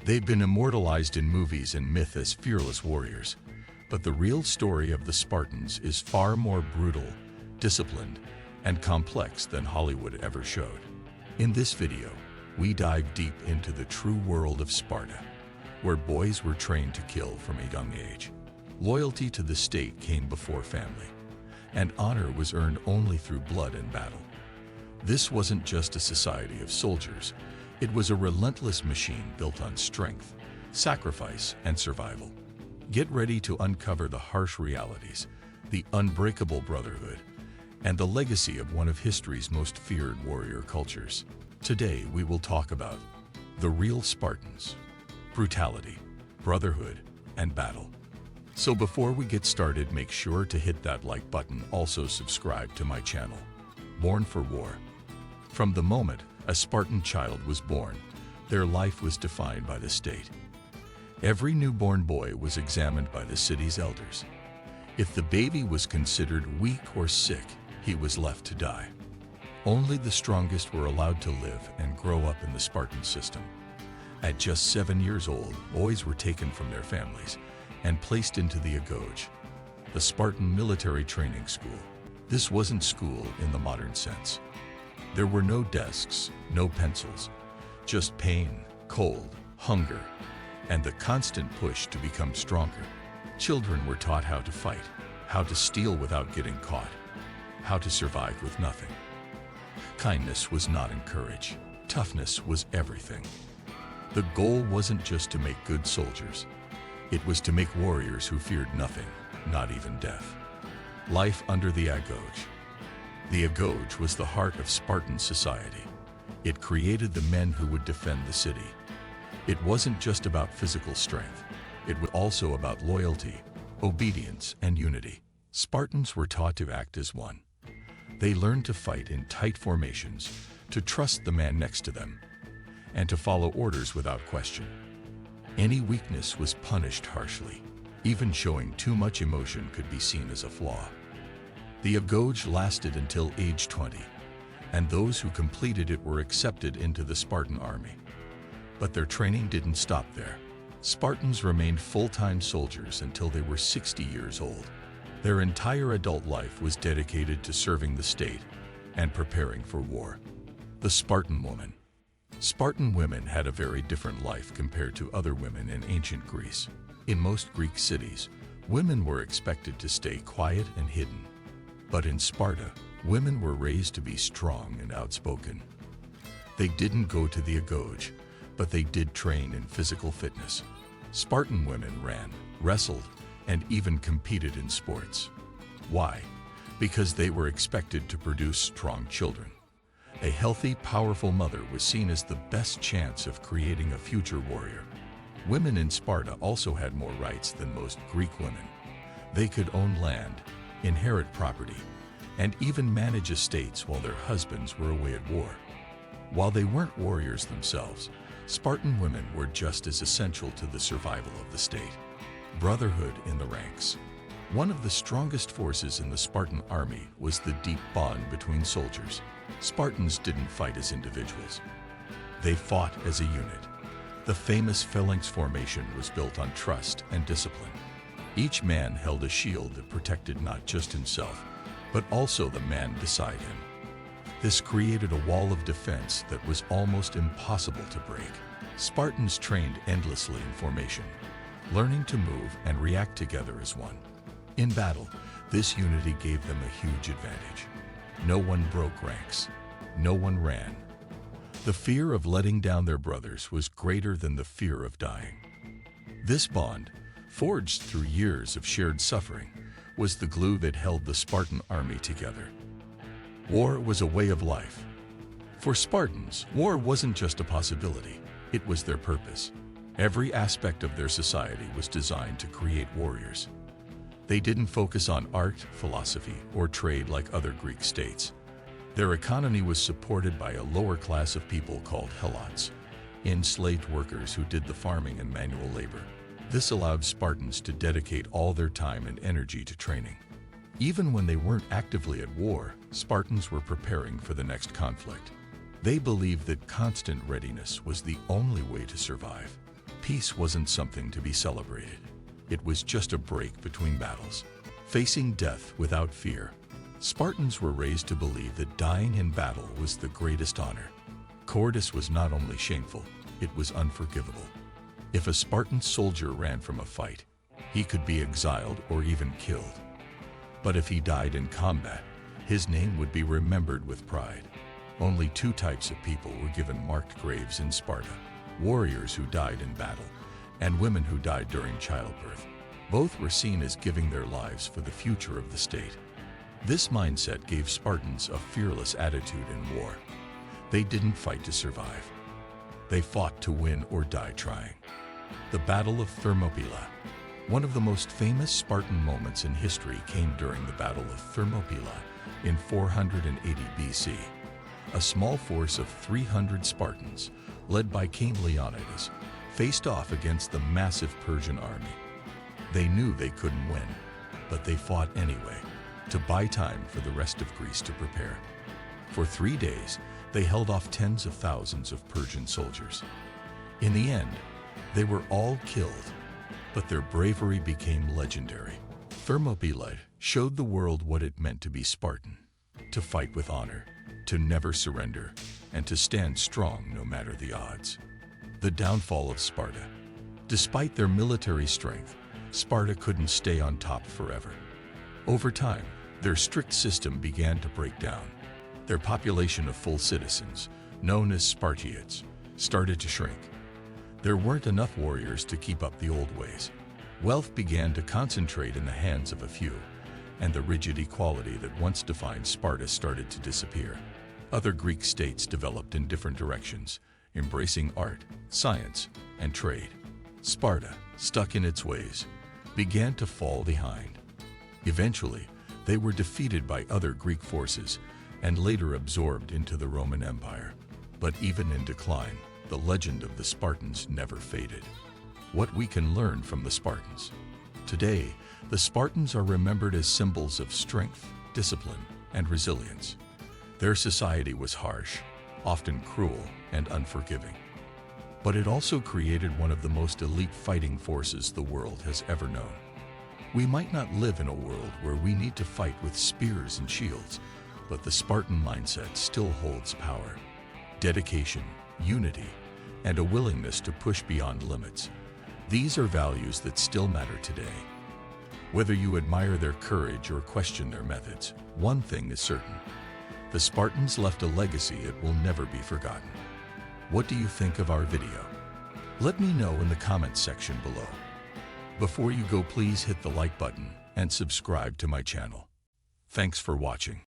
They've been immortalized in movies and myth as fearless warriors, but the real story of the Spartans is far more brutal, disciplined, and complex than Hollywood ever showed. In this video, we dive deep into the true world of Sparta, where boys were trained to kill from a young age. Loyalty to the state came before family, and honor was earned only through blood and battle. This wasn't just a society of soldiers, it was a relentless machine built on strength, sacrifice, and survival. Get ready to uncover the harsh realities, the unbreakable brotherhood, and the legacy of one of history's most feared warrior cultures. Today we will talk about the real Spartans, brutality, brotherhood, and battle. So before we get started, make sure to hit that like button. Also subscribe to my channel, Born for War. From the moment a Spartan child was born, their life was defined by the state. Every newborn boy was examined by the city's elders. If the baby was considered weak or sick, he was left to die. Only the strongest were allowed to live and grow up in the Spartan system. At just 7 years old, boys were taken from their families and placed into the Agoj, the Spartan military training school. This wasn't school in the modern sense. There were no desks, no pencils, just pain, cold, hunger, and the constant push to become stronger. Children were taught how to fight, how to steal without getting caught, how to survive with nothing. Kindness was not encouraged. Toughness was everything. The goal wasn't just to make good soldiers. It was to make warriors who feared nothing, not even death. Life under the Agoj. The Agoj was the heart of Spartan society. It created the men who would defend the city. It wasn't just about physical strength. It was also about loyalty, obedience, and unity. Spartans were taught to act as one. They learned to fight in tight formations, to trust the man next to them, and to follow orders without question. Any weakness was punished harshly. Even showing too much emotion could be seen as a flaw. The Agoj lasted until age 20, and those who completed it were accepted into the Spartan army. But their training didn't stop there. Spartans remained full-time soldiers until they were 60 years old. Their entire adult life was dedicated to serving the state and preparing for war. The Spartan Woman. Spartan women had a very different life compared to other women in ancient Greece. In most Greek cities, women were expected to stay quiet and hidden. But in Sparta, women were raised to be strong and outspoken. They didn't go to the Agoj, but they did train in physical fitness. Spartan women ran, wrestled, and even competed in sports. Why? Because they were expected to produce strong children. A healthy, powerful mother was seen as the best chance of creating a future warrior. Women in Sparta also had more rights than most Greek women. They could own land, inherit property, and even manage estates while their husbands were away at war. While they weren't warriors themselves, Spartan women were just as essential to the survival of the state. Brotherhood in the ranks. One of the strongest forces in the Spartan army was the deep bond between soldiers. Spartans didn't fight as individuals. They fought as a unit. The famous phalanx formation was built on trust and discipline. Each man held a shield that protected not just himself, but also the man beside him. This created a wall of defense that was almost impossible to break. Spartans trained endlessly in formation, learning to move and react together as one. In battle, this unity gave them a huge advantage. No one broke ranks. No one ran. The fear of letting down their brothers was greater than the fear of dying. This bond, forged through years of shared suffering, was the glue that held the Spartan army together. War was a way of life. For Spartans, war wasn't just a possibility, it was their purpose. Every aspect of their society was designed to create warriors. They didn't focus on art, philosophy, or trade like other Greek states. Their economy was supported by a lower class of people called helots, enslaved workers who did the farming and manual labor. This allowed Spartans to dedicate all their time and energy to training. Even when they weren't actively at war, Spartans were preparing for the next conflict. They believed that constant readiness was the only way to survive. peace wasn't something to be celebrated. It was just a break between battles. Facing death without fear, Spartans were raised to believe that dying in battle was the greatest honor. Cowardice was not only shameful, it was unforgivable. If a Spartan soldier ran from a fight, he could be exiled or even killed. But if he died in combat, his name would be remembered with pride. Only two types of people were given marked graves in Sparta: warriors who died in battle, and women who died during childbirth. Both were seen as giving their lives for the future of the state. This mindset gave Spartans a fearless attitude in war. They didn't fight to survive. They fought to win or die trying. The Battle of Thermopila. One of the most famous Spartan moments in history came during the Battle of Thermopila in 480 BC. A small force of 300 Spartans, led by King Leonidas, faced off against the massive Persian army. They knew they couldn't win, but they fought anyway, to buy time for the rest of Greece to prepare. For 3 days, they held off tens of thousands of Persian soldiers. In the end, they were all killed, but their bravery became legendary. Thermopylae showed the world what it meant to be Spartan, to fight with honor, to never surrender, and to stand strong no matter the odds. The downfall of Sparta. Despite their military strength, Sparta couldn't stay on top forever. Over time, their strict system began to break down. Their population of full citizens, known as Spartiates, started to shrink. There weren't enough warriors to keep up the old ways. Wealth began to concentrate in the hands of a few, and the rigid equality that once defined Sparta started to disappear. Other Greek states developed in different directions, embracing art, science, and trade. Sparta, stuck in its ways, began to fall behind. Eventually, they were defeated by other Greek forces and later absorbed into the Roman Empire. But even in decline, the legend of the Spartans never faded. What we can learn from the Spartans. Today, the Spartans are remembered as symbols of strength, discipline, and resilience. Their society was harsh, often cruel and unforgiving. But it also created one of the most elite fighting forces the world has ever known. We might not live in a world where we need to fight with spears and shields, but the Spartan mindset still holds power, dedication, unity, and a willingness to push beyond limits. These are values that still matter today. Whether you admire their courage or question their methods, one thing is certain: the Spartans left a legacy that will never be forgotten. What do you think of our video? Let me know in the comments section below. Before you go, please hit the like button and subscribe to my channel. Thanks for watching.